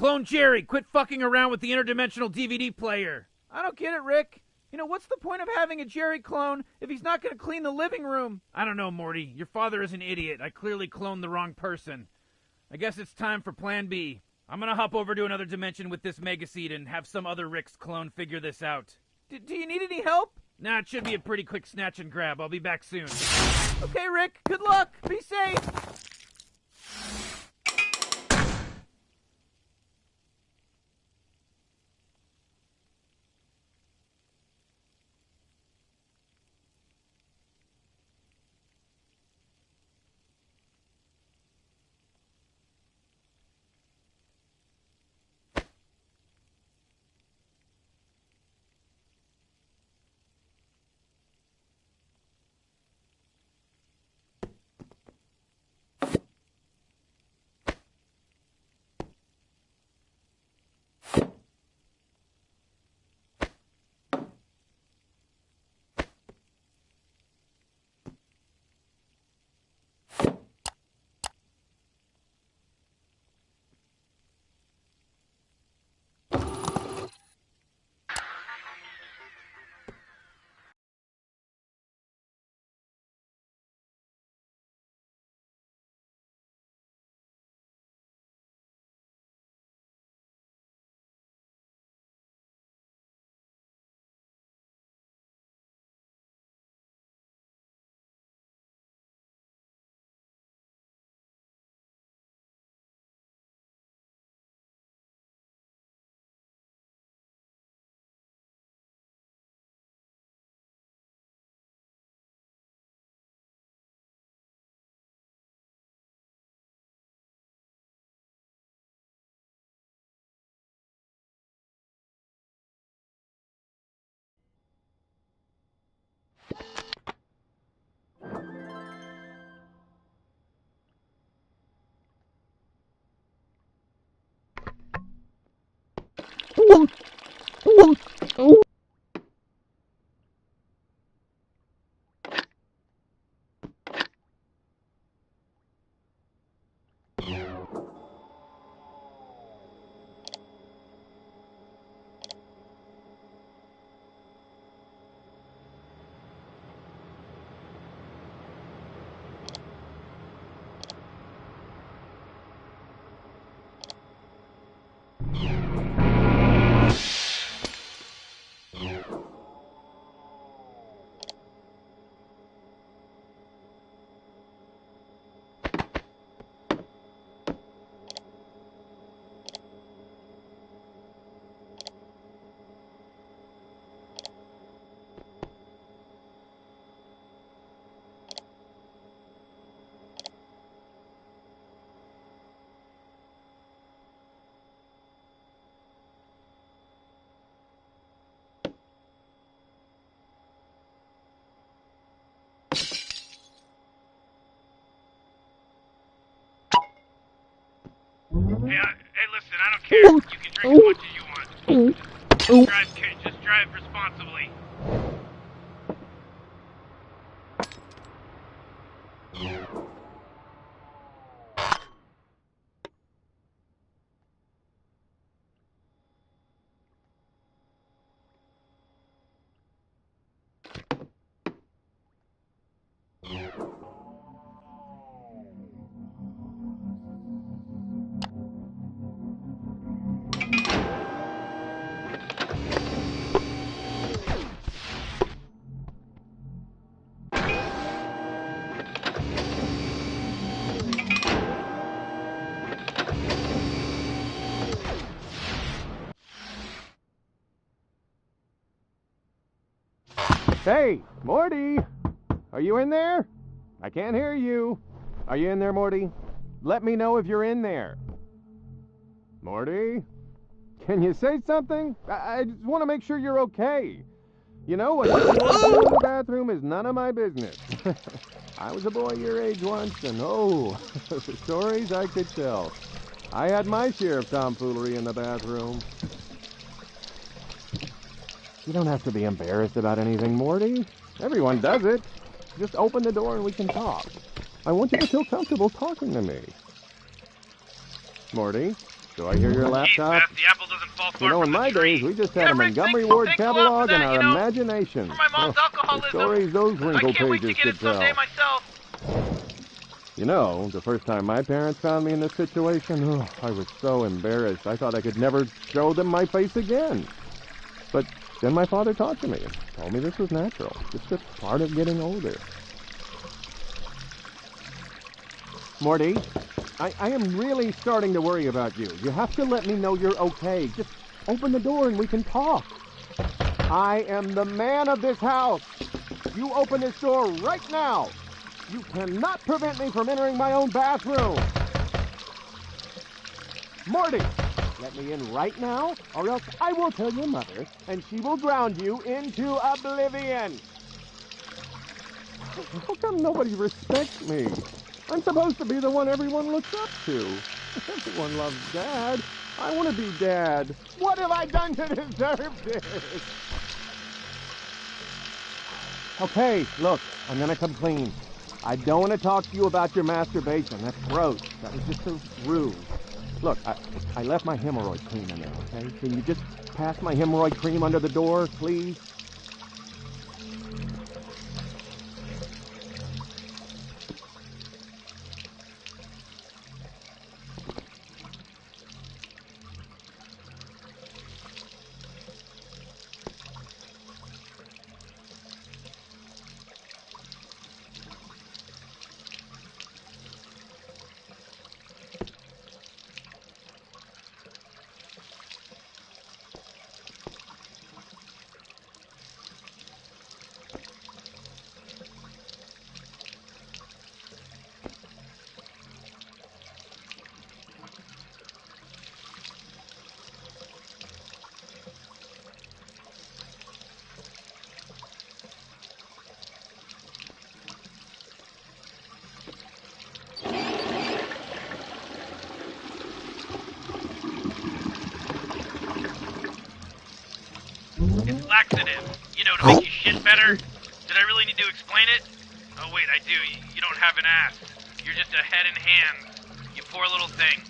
Clone Jerry, quit fucking around with the interdimensional DVD player. I don't get it, Rick. You know, what's the point of having a Jerry clone if he's not going to clean the living room? I don't know, Morty. Your father is an idiot. I clearly cloned the wrong person. I guess it's time for Plan B. I'm going to hop over to another dimension with this Megaseed and have some other Rick's clone figure this out. Do you need any help? Nah, it should be a pretty quick snatch and grab. I'll be back soon. Okay, Rick. Good luck. Be safe. Hey, listen, I don't care. You can drink as much as you want. Just drive responsibly. Hey, Morty! Are you in there? I can't hear you. Are you in there, Morty? Let me know if you're in there. Morty? Can you say something? I just want to make sure you're okay. You know, what you're doing in the bathroom is none of my business. I was a boy your age once, and the stories I could tell. I had my share of tomfoolery in the bathroom. You don't have to be embarrassed about anything, Morty. Everyone does it. Just open the door and we can talk. I want you to feel comfortable talking to me. Morty, Do I hear your Jeez, laptop? Beth, the apple doesn't fall You far know, from in the my tree. days, we just had a Rick, Montgomery thanks- Ward thanks a lot catalog for and that, our you know, imagination. for my mom's Oh, alcoholism. the stories those I wrinkle can't wait to pages get could it someday tell. myself. You know, the first time my parents found me in this situation, I was so embarrassed. I thought I could never show them my face again. But then my father talked to me and told me this was natural. It's just part of getting older. Morty, I am really starting to worry about you. You have to let me know you're okay. Just open the door and we can talk. I am the man of this house. You open this door right now. You cannot prevent me from entering my own bathroom. Morty, let me in right now, or else I will tell your mother, and she will drown you into oblivion. How come nobody respects me? I'm supposed to be the one everyone looks up to. Everyone loves Dad. I want to be Dad. What have I done to deserve this? Okay, look, I'm gonna come clean. I don't want to talk to you about your masturbation. That's gross. That was just a ruse. Look, I left my hemorrhoid cream in there, okay? Can you just pass my hemorrhoid cream under the door, please? It's laxative. You know, to make you shit better. Did I really need to explain it? Oh, wait, I do. You don't have an ass. You're just a head and hands. You poor little thing.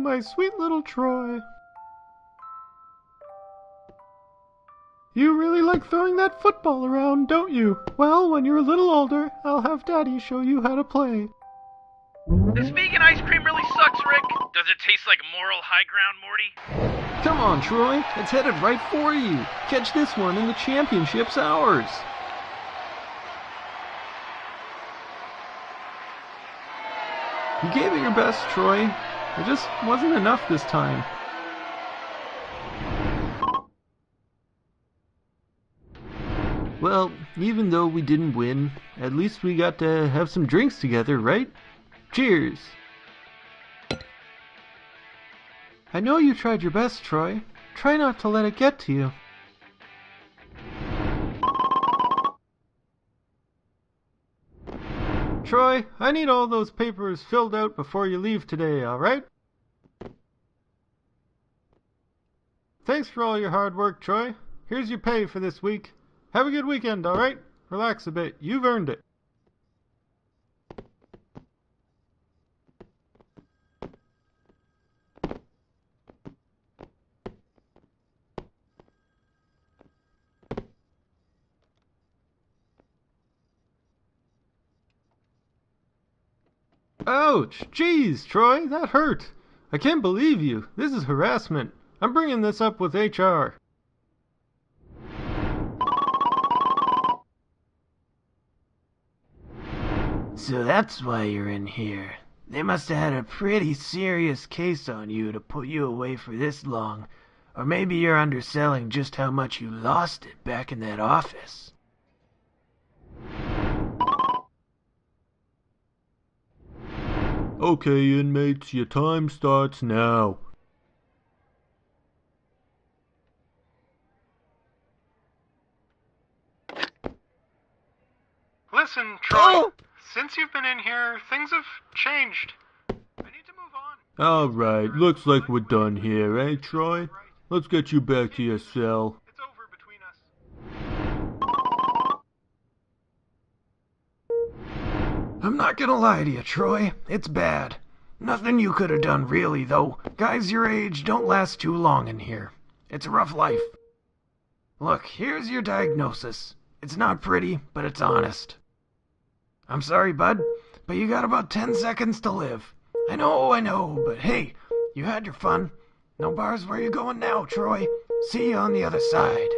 my sweet little Troy. You really like throwing that football around, don't you? Well, when you're a little older, I'll have Daddy show you how to play. This vegan ice cream really sucks, Rick. Does it taste like moral high ground, Morty? Come on, Troy. It's headed right for you. Catch this one and the championship's ours. You gave it your best, Troy. It just wasn't enough this time. Well, even though we didn't win, at least we got to have some drinks together, right? Cheers! I know you tried your best, Troy. Try not to let it get to you. Troy, I need all those papers filled out before you leave today, alright? Thanks for all your hard work, Troy. Here's your pay for this week. Have a good weekend, alright? Relax a bit. You've earned it. Ouch! Jeez, Troy, that hurt. I can't believe you. This is harassment. I'm bringing this up with HR. So that's why you're in here. They must have had a pretty serious case on you to put you away for this long. Or maybe you're underselling just how much you lost it back in that office. Okay, inmates, your time starts now. Listen, Troy, since you've been in here, things have changed. I need to move on. Alright, looks like we're done here, eh, Troy? Let's get you back to your cell. It's over between us. I'm not gonna lie to you, Troy. It's bad. Nothing you could have done, really, though. Guys your age don't last too long in here. It's a rough life. Look, here's your diagnosis. It's not pretty, but it's honest. I'm sorry, bud, but you got about 10 seconds to live. I know, but hey, you had your fun. No bars where you going now, Troy. See you on the other side.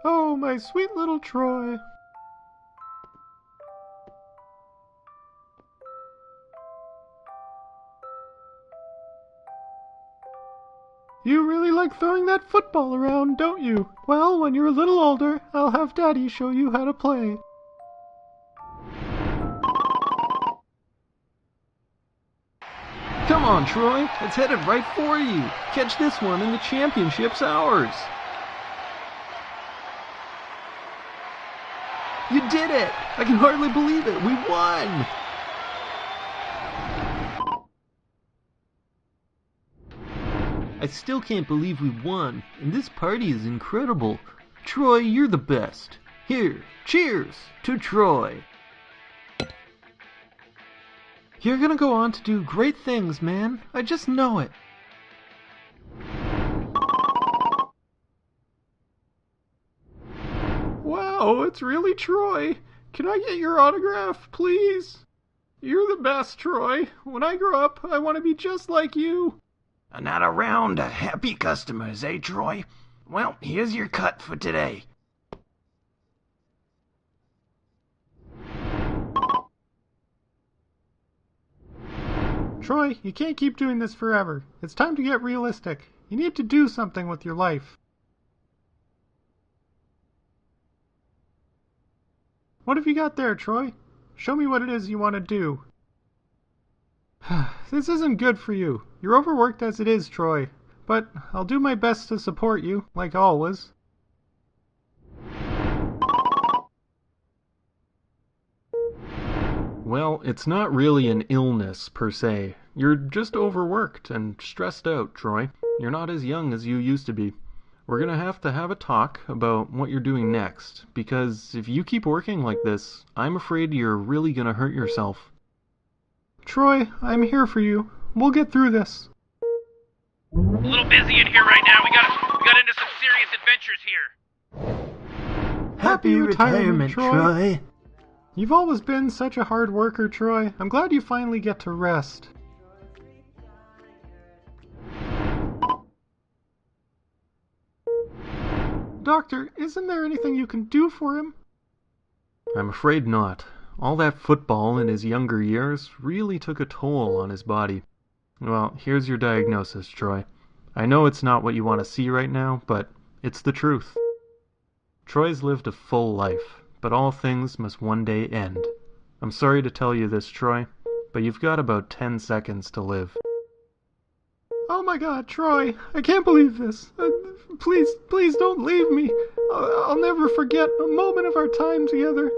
Oh, my sweet little Troy. You really like throwing that football around, don't you? Well, when you're a little older, I'll have Daddy show you how to play. Come on, Troy. It's headed right for you. Catch this one and the championship's ours. You did it! I can hardly believe it. We won! I still can't believe we won, and this party is incredible. Troy, you're the best. Here, cheers to Troy. You're gonna go on to do great things, man. I just know it. Wow, it's really Troy. Can I get your autograph, please? You're the best, Troy. When I grow up, I want to be just like you. Another round of happy customers, eh, Troy? Well, here's your cut for today. Troy, you can't keep doing this forever. It's time to get realistic. You need to do something with your life. What have you got there, Troy? Show me what it is you want to do. This isn't good for you. You're overworked as it is, Troy. but I'll do my best to support you, like always. Well, it's not really an illness, per se. You're just overworked and stressed out, Troy. You're not as young as you used to be. We're gonna have a talk about what you're doing next, because if you keep working like this, I'm afraid you're really gonna hurt yourself. Troy, I'm here for you. We'll get through this. A little busy in here right now. We got into some serious adventures here. Happy retirement, Troy. You've always been such a hard worker, Troy. I'm glad you finally get to rest. Doctor, isn't there anything you can do for him? I'm afraid not. All that football in his younger years really took a toll on his body. Well, here's your diagnosis, Troy. I know it's not what you want to see right now, but it's the truth. Troy's lived a full life, but all things must one day end. I'm sorry to tell you this, Troy, but you've got about 10 seconds to live. Oh my God, Troy, I can't believe this. Please don't leave me. I'll never forget a moment of our time together.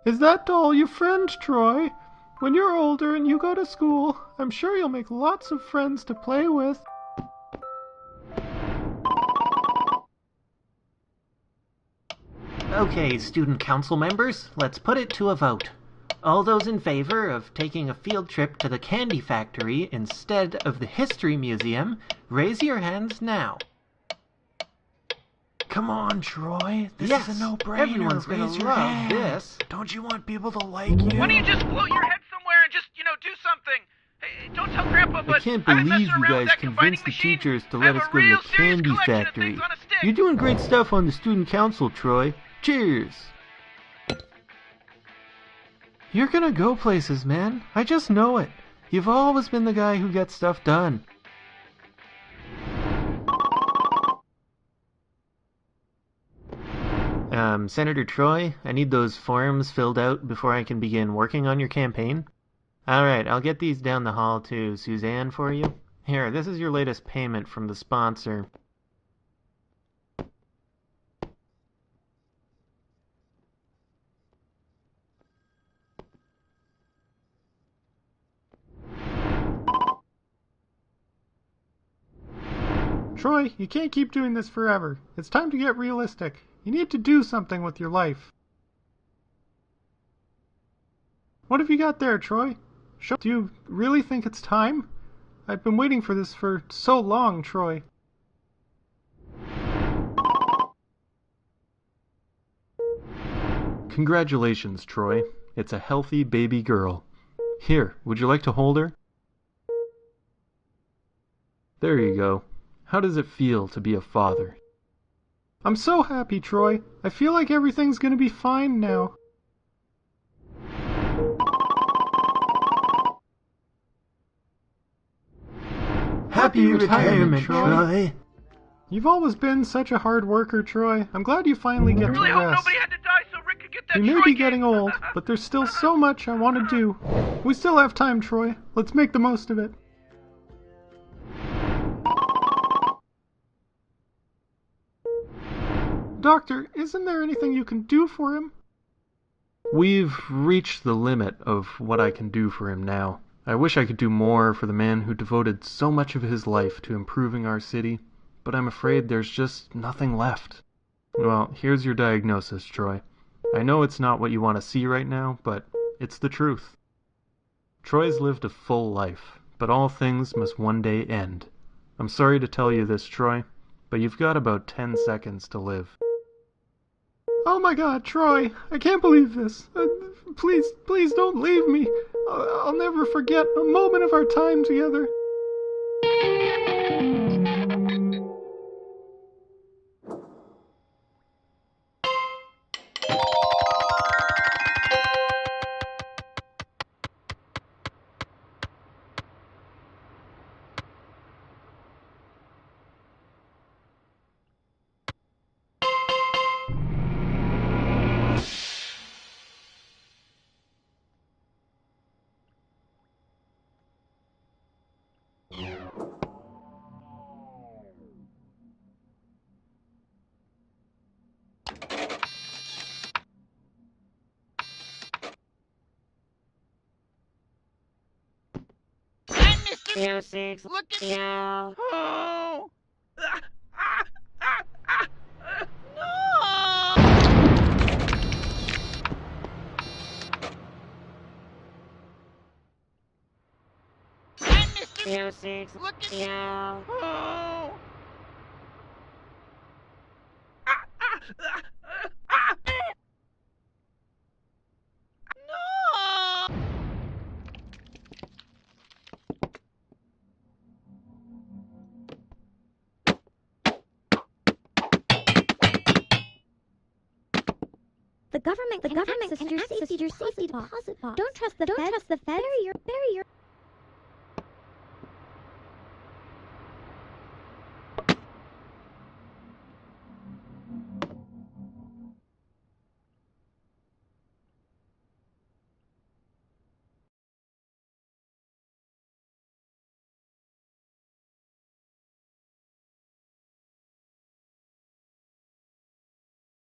Is that doll your friend, Troy? When you're older and you go to school, I'm sure you'll make lots of friends to play with. Okay, student council members, let's put it to a vote. All those in favor of taking a field trip to the candy factory instead of the history museum, raise your hands now. Come on, Troy. This Yes, is a no-brainer. everyone's gonna Raise your love hand. this. Don't you want people to like you? Why don't you just float your head somewhere and just, do something? Hey, don't tell Grandpa, but I can't I've been believe messing you around with guys that combining convinced the machine. teachers to I let have us a go to real the serious candy collection of factory. things on a stick. You're doing great stuff on the student council, Troy. Cheers! You're gonna go places, man. I just know it. You've always been the guy who gets stuff done. Senator Troy, I need those forms filled out before I can begin working on your campaign. Alright, I'll get these down the hall to Suzanne for you. Here, this is your latest payment from the sponsor. Troy, you can't keep doing this forever. It's time to get realistic. You need to do something with your life. What have you got there, Troy? Do you really think it's time? I've been waiting for this for so long, Troy. Congratulations, Troy. It's a healthy baby girl. Here, would you like to hold her? There you go. How does it feel to be a father? I'm so happy, Troy. I feel like everything's gonna be fine now. Happy retirement, Troy. You've always been such a hard worker, Troy. I'm glad you finally get I really to hope rest. nobody had to die so Rick could get that We may Troy be game. getting old, but there's still so much I want to do. We still have time, Troy. Let's make the most of it. Doctor, isn't there anything you can do for him? We've reached the limit of what I can do for him now. I wish I could do more for the man who devoted so much of his life to improving our city, but I'm afraid there's just nothing left. Well, here's your diagnosis, Troy. I know it's not what you want to see right now, but it's the truth. Troy's lived a full life, but all things must one day end. I'm sorry to tell you this, Troy, but you've got about 10 seconds to live. Oh my God, Troy, I can't believe this. Please don't leave me. I'll never forget a moment of our time together. You six, look at you. Oh! You six, look at you. Oh! No! The government can access your safety deposit box. Don't trust the feds. Bury your